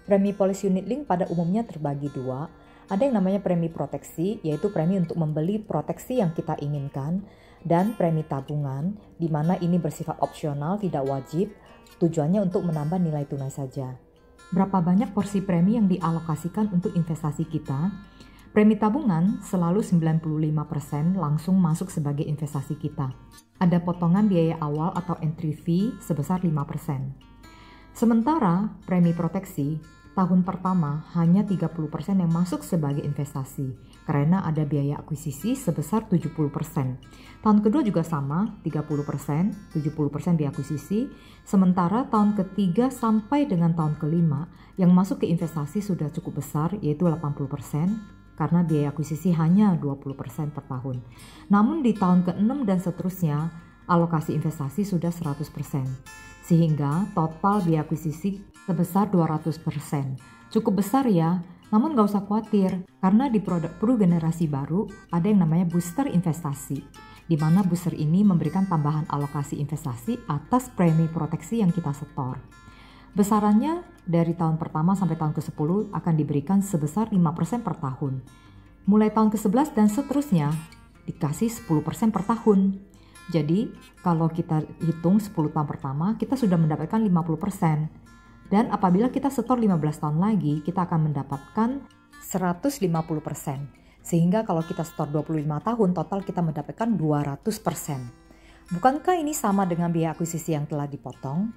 Premi polisi unit link pada umumnya terbagi dua. Ada yang namanya premi proteksi, yaitu premi untuk membeli proteksi yang kita inginkan, dan premi tabungan, di mana ini bersifat opsional, tidak wajib, tujuannya untuk menambah nilai tunai saja. Berapa banyak porsi premi yang dialokasikan untuk investasi kita? Premi tabungan selalu 95% langsung masuk sebagai investasi kita. Ada potongan biaya awal atau entry fee sebesar 5%. Sementara premi proteksi, tahun pertama hanya 30% yang masuk sebagai investasi karena ada biaya akuisisi sebesar 70%. Tahun kedua juga sama, 30%, 70% biaya akuisisi. Sementara tahun ketiga sampai dengan tahun kelima yang masuk ke investasi sudah cukup besar, yaitu 80%, karena biaya akuisisi hanya 20% per tahun. Namun di tahun ke-6 dan seterusnya, alokasi investasi sudah 100%. Sehingga total biaya akuisisi sebesar 200%. Cukup besar ya, namun gak usah khawatir karena di produk Pru generasi baru ada yang namanya booster investasi, di mana booster ini memberikan tambahan alokasi investasi atas premi proteksi yang kita setor. Besarannya dari tahun pertama sampai tahun ke-10 akan diberikan sebesar 5% per tahun. Mulai tahun ke-11 dan seterusnya dikasih 10% per tahun. Jadi kalau kita hitung 10 tahun pertama kita sudah mendapatkan 50%. Dan apabila kita setor 15 tahun lagi, kita akan mendapatkan 150%. Sehingga kalau kita setor 25 tahun, total kita mendapatkan 200%. Bukankah ini sama dengan biaya akuisisi yang telah dipotong?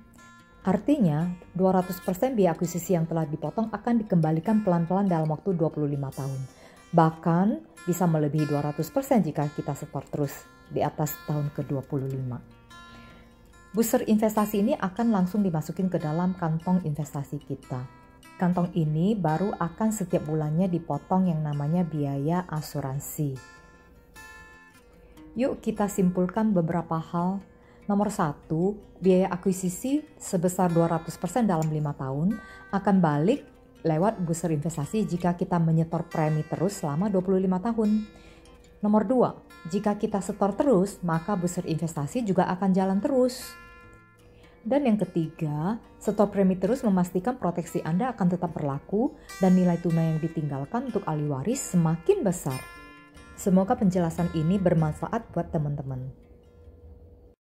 Artinya, 200% biaya akuisisi yang telah dipotong akan dikembalikan pelan-pelan dalam waktu 25 tahun. Bahkan bisa melebihi 200% jika kita setor terus di atas tahun ke-25. Booster investasi ini akan langsung dimasukin ke dalam kantong investasi kita. Kantong ini baru akan setiap bulannya dipotong yang namanya biaya asuransi. Yuk kita simpulkan beberapa hal. Nomor 1, biaya akuisisi sebesar 200% dalam 5 tahun akan balik lewat booster investasi jika kita menyetor premi terus selama 25 tahun. Nomor 2, jika kita setor terus, maka booster investasi juga akan jalan terus. Dan yang ketiga, setor premi terus memastikan proteksi Anda akan tetap berlaku dan nilai tunai yang ditinggalkan untuk ahli waris semakin besar. Semoga penjelasan ini bermanfaat buat teman-teman.